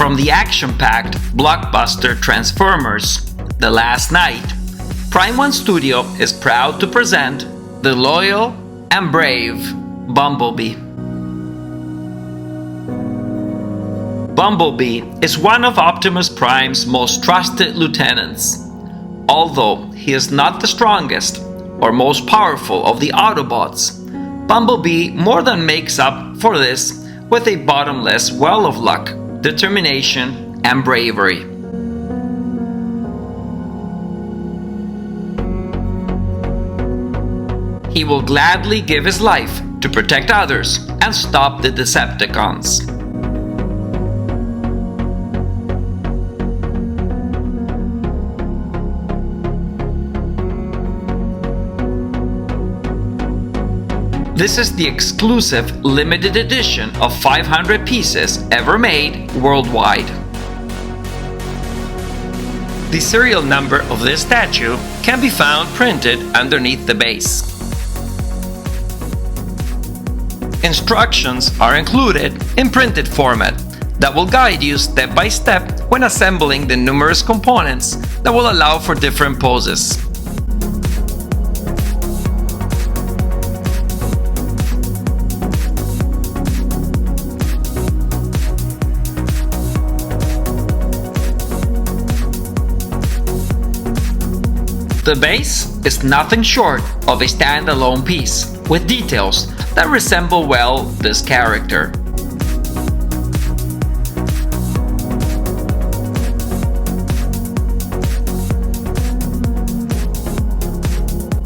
from the action-packed blockbuster Transformers: The Last Night, Prime One Studio is proud to present the loyal and brave Bumblebee. Bumblebee is one of Optimus Prime's most trusted lieutenants. Although he is not the strongest or most powerful of the Autobots, Bumblebee more than makes up for this with a bottomless well of luck, determination, and bravery. He will gladly give his life to protect others and stop the Decepticons. This is the exclusive limited edition of 500 pieces ever made worldwide. The serial number of this statue can be found printed underneath the base. Instructions are included in printed format that will guide you step by step when assembling the numerous components that will allow for different poses. The base is nothing short of a standalone piece with details that resemble well this character.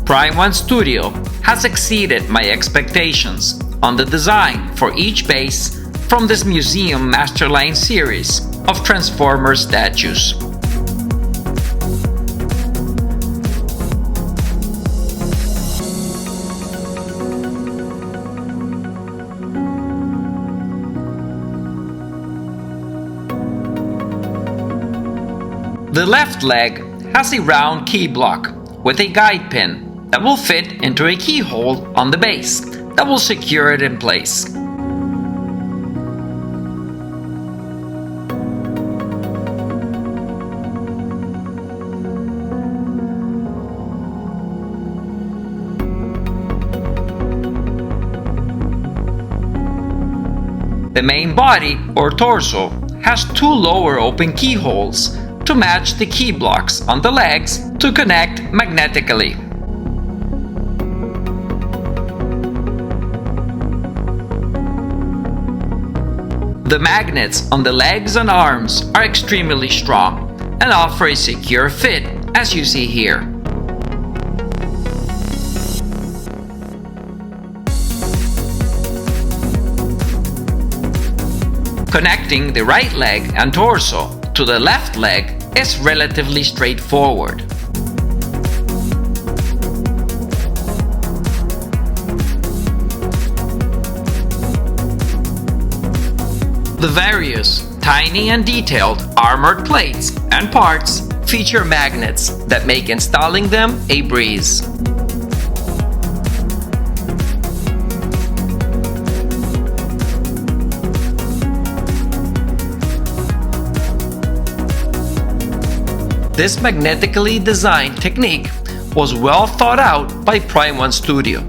Prime One Studio has exceeded my expectations on the design for each base from this Museum Masterline series of Transformers statues. The left leg has a round key block with a guide pin that will fit into a keyhole on the base that will secure it in place. The main body or torso has two lower open keyholes to match the key blocks on the legs to connect magnetically. The magnets on the legs and arms are extremely strong and offer a secure fit, as you see here. Connecting the right leg and torso to the left leg is relatively straightforward. The various tiny and detailed armored plates and parts feature magnets that make installing them a breeze. This magnetically designed technique was well thought out by Prime One Studio.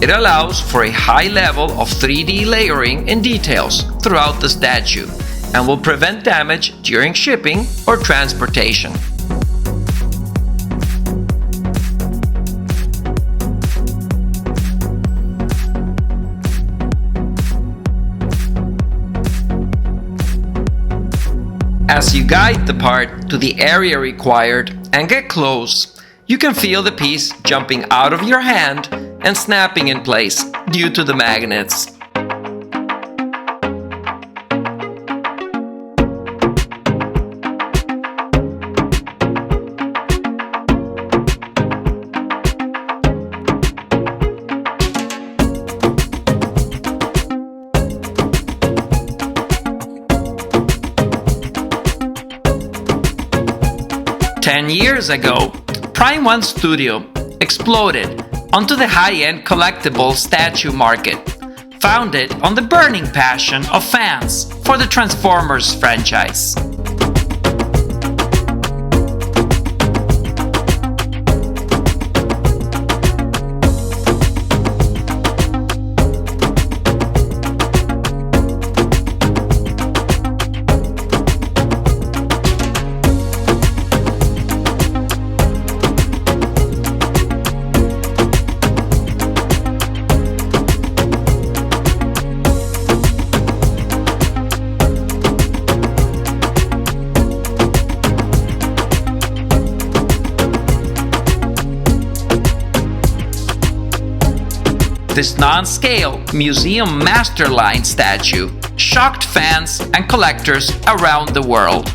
It allows for a high level of 3D layering in details throughout the statue and will prevent damage during shipping or transportation. As you guide the part to the area required and get close, you can feel the piece jumping out of your hand and snapping in place due to the magnets. 10 years ago, Prime 1 Studio exploded onto the high-end collectible statue market, founded on the burning passion of fans for the Transformers franchise. This non-scale museum masterline statue shocked fans and collectors around the world.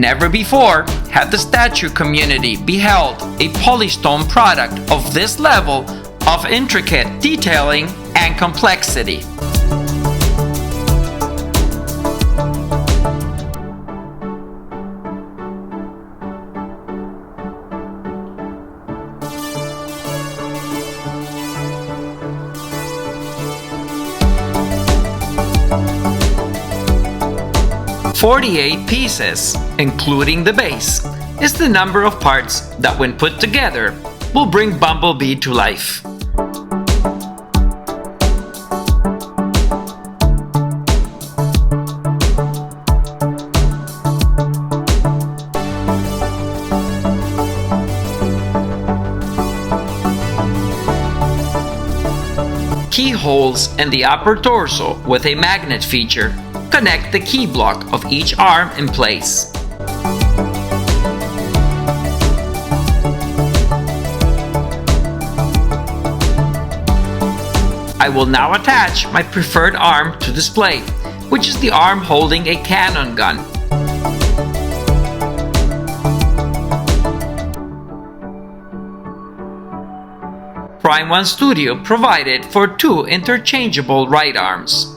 Never before had the statue community beheld a polystone product of this level of intricate detailing and complexity. "48 pieces, including the base, is the number of parts that, when put together, will bring Bumblebee to life." Keyholes in the upper torso with a magnet feature connect the key block of each arm in place. I will now attach my preferred arm to display, which is the arm holding a cannon gun. Prime 1 Studio provided for 2 interchangeable right arms.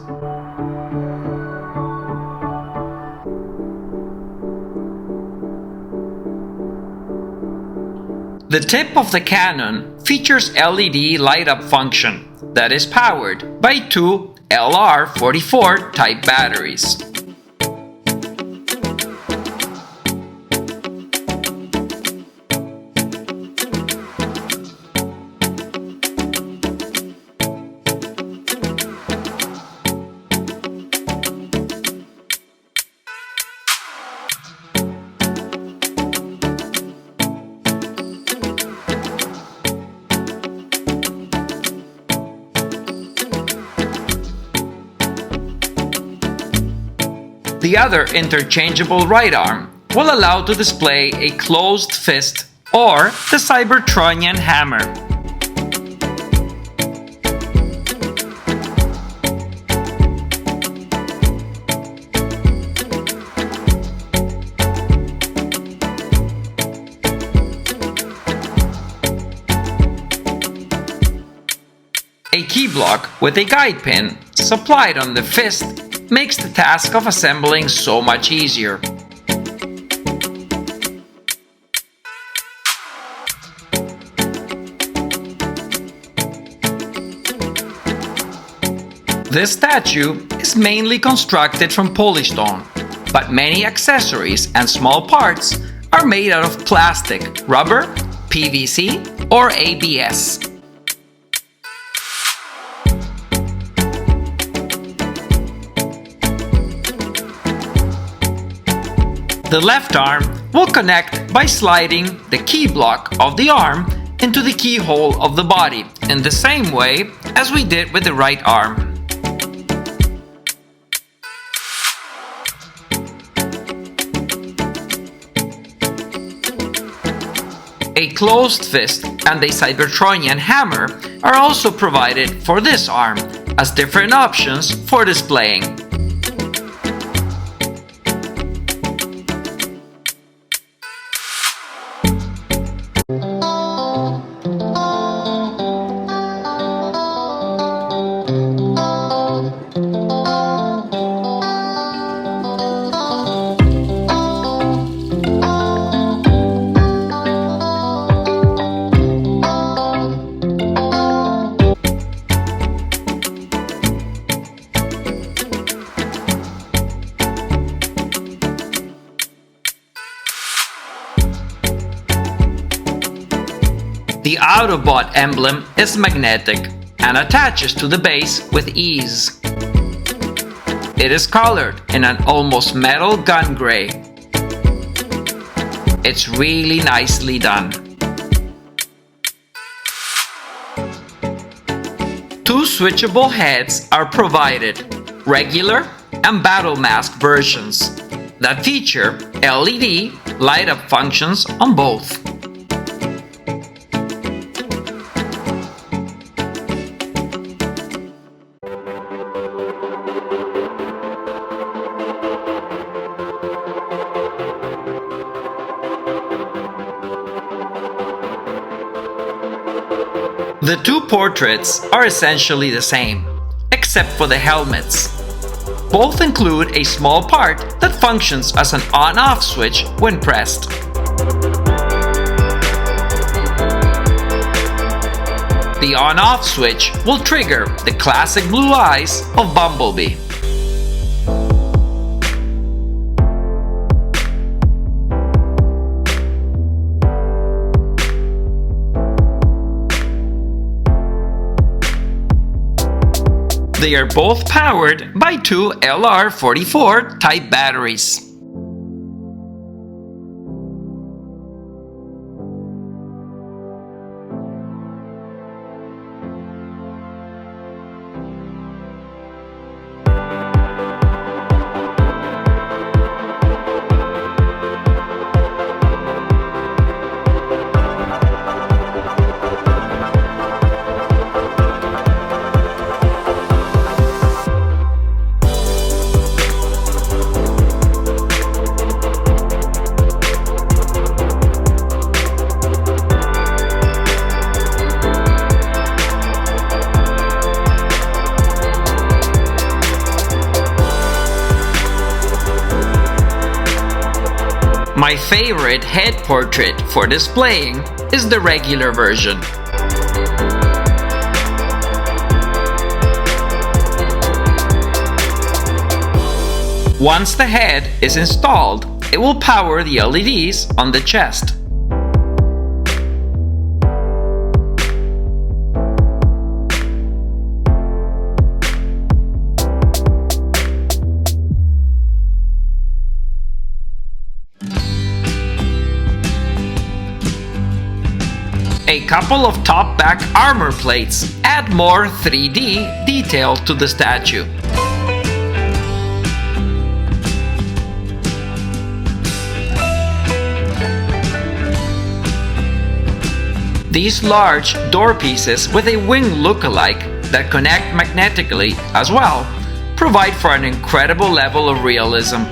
The tip of the cannon features LED light-up function that is powered by 2 LR44 type batteries. The other interchangeable right arm will allow to display a closed fist or the Cybertronian hammer. A key block with a guide pin supplied on the fist makes the task of assembling so much easier. This statue is mainly constructed from polystone, but many accessories and small parts are made out of plastic, rubber, PVC, or ABS. The left arm will connect by sliding the key block of the arm into the keyhole of the body in the same way as we did with the right arm. A closed fist and a Cybertronian hammer are also provided for this arm as different options for displaying. The Autobot emblem is magnetic and attaches to the base with ease. It is colored in an almost metal gun gray. It's really nicely done. Two switchable heads are provided, regular and battle mask versions, that feature LED light-up functions on both. The two portraits are essentially the same, except for the helmets. Both include a small part that functions as an on-off switch when pressed. The on-off switch will trigger the classic blue eyes of Bumblebee. They are both powered by two LR44 type batteries. My favorite head portrait for displaying is the regular version. Once the head is installed, it will power the LEDs on the chest. A couple of top-back armor plates add more 3D detail to the statue. These large door pieces with a wing look-alike that connect magnetically as well provide for an incredible level of realism.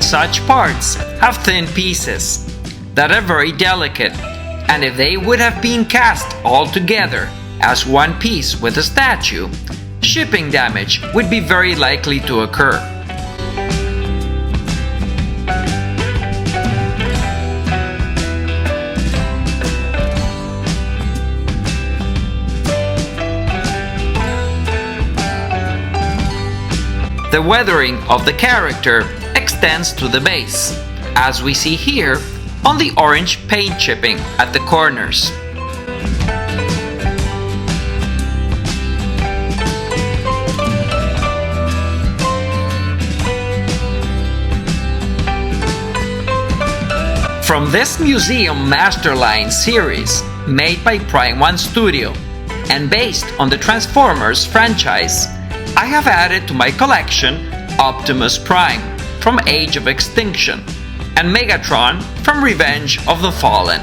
Such parts have thin pieces that are very delicate, and if they would have been cast all together as one piece with a statue, shipping damage would be very likely to occur. The weathering of the character extends to the base, as we see here on the orange paint chipping at the corners. From this Museum Masterline series, made by Prime 1 Studio and based on the Transformers franchise, I have added to my collection Optimus Prime from Age of Extinction, and Megatron from Revenge of the Fallen.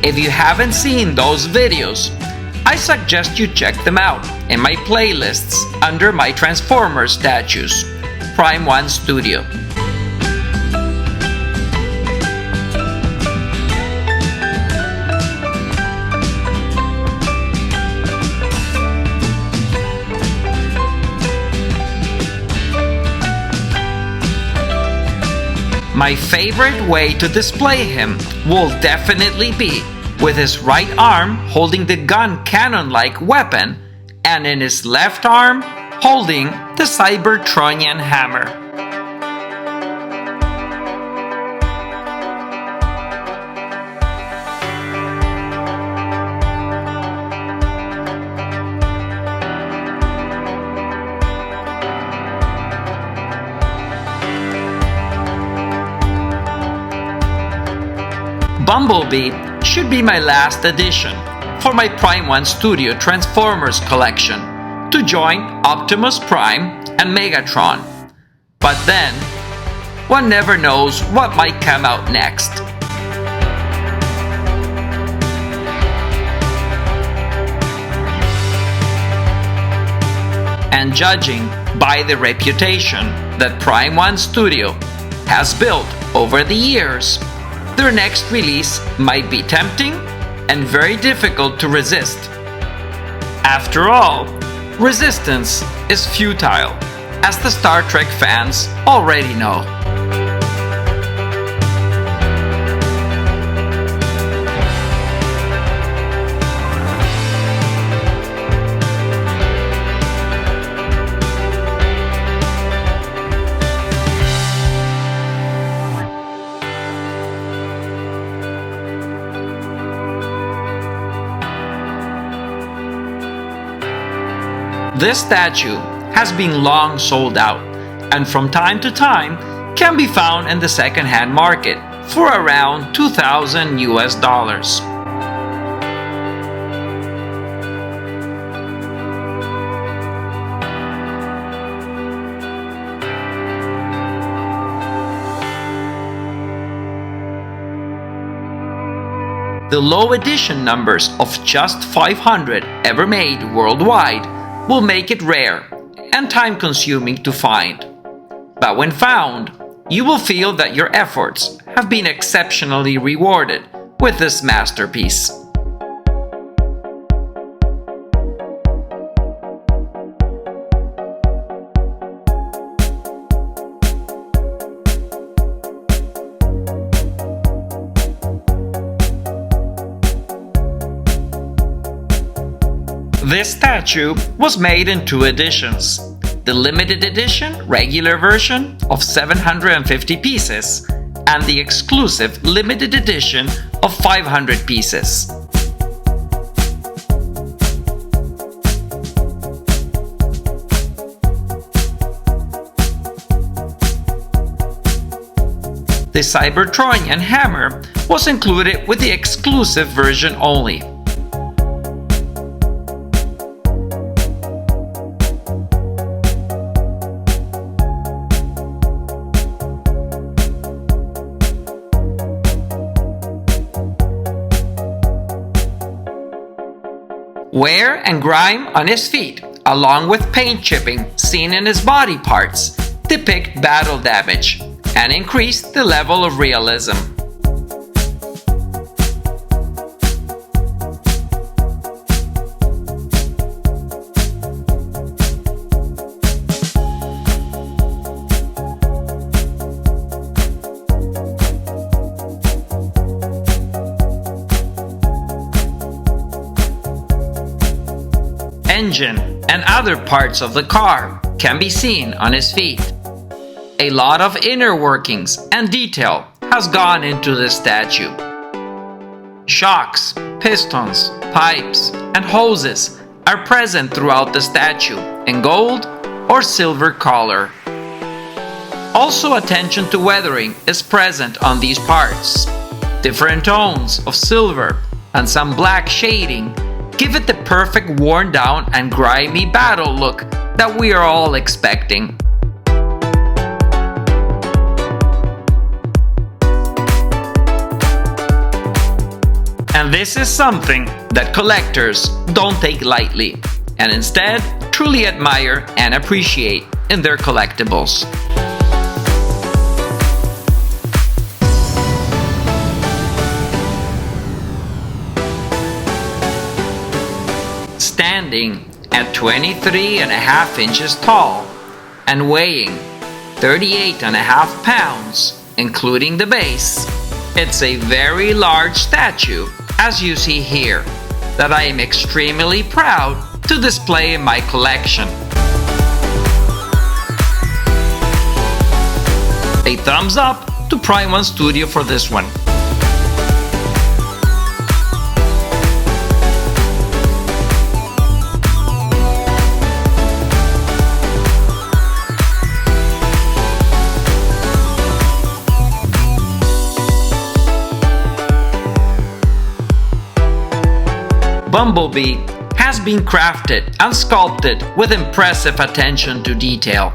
If you haven't seen those videos, I suggest you check them out in my playlists under my Transformers statues, Prime 1 Studio. My favorite way to display him will definitely be with his right arm holding the gun cannon-like weapon and in his left arm holding the Cybertronian hammer. Bumblebee should be my last addition for my Prime 1 Studio Transformers collection to join Optimus Prime and Megatron. But then, one never knows what might come out next. And judging by the reputation that Prime 1 Studio has built over the years, their next release might be tempting and very difficult to resist. After all, resistance is futile, as the Star Trek fans already know. This statue has been long sold out, and from time to time can be found in the second-hand market for around $2,000 US. The low edition numbers of just 500 ever made worldwide will make it rare and time-consuming to find. But when found, you will feel that your efforts have been exceptionally rewarded with this masterpiece. This statue was made in two editions: the limited edition regular version of 750 pieces and the exclusive limited edition of 500 pieces. The Cybertronian hammer was included with the exclusive version only. Wear and grime on his feet, along with paint chipping seen in his body parts, depict battle damage and increase the level of realism. Engine and other parts of the car can be seen on his feet. A lot of inner workings and detail has gone into this statue. Shocks, pistons, pipes, and hoses are present throughout the statue in gold or silver color. Also, attention to weathering is present on these parts. Different tones of silver and some black shading give it the perfect worn down and grimy battle look that we are all expecting. And this is something that collectors don't take lightly, and instead truly admire and appreciate in their collectibles. Standing at 23.5 inches tall and weighing 38.5 pounds, including the base, it's a very large statue, as you see here, that I am extremely proud to display in my collection. A thumbs up to Prime 1 Studio for this one. Bumblebee has been crafted and sculpted with impressive attention to detail.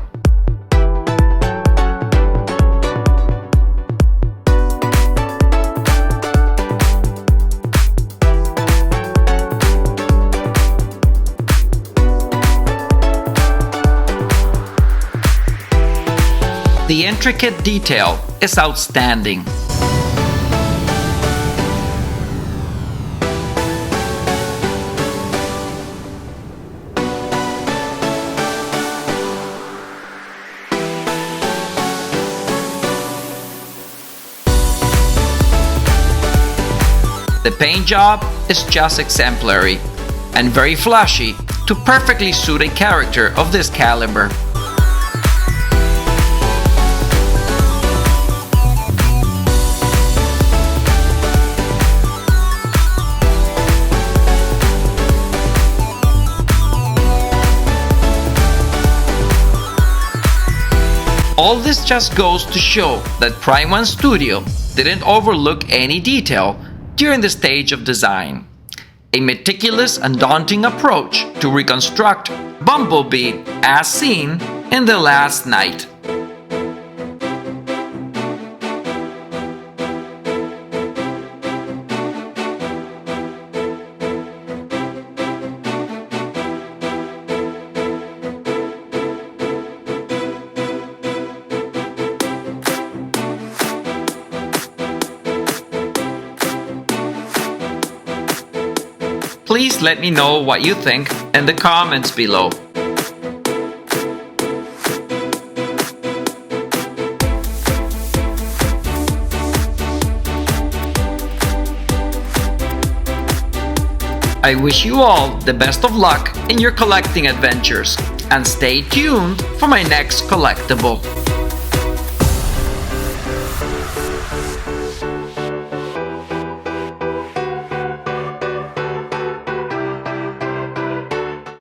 The intricate detail is outstanding. The paint job is just exemplary and very flashy to perfectly suit a character of this caliber. All this just goes to show that Prime 1 Studio didn't overlook any detail during the stage of design. A meticulous and daunting approach to reconstruct Bumblebee as seen in The Last Night. Please let me know what you think in the comments below. I wish you all the best of luck in your collecting adventures, and stay tuned for my next collectible.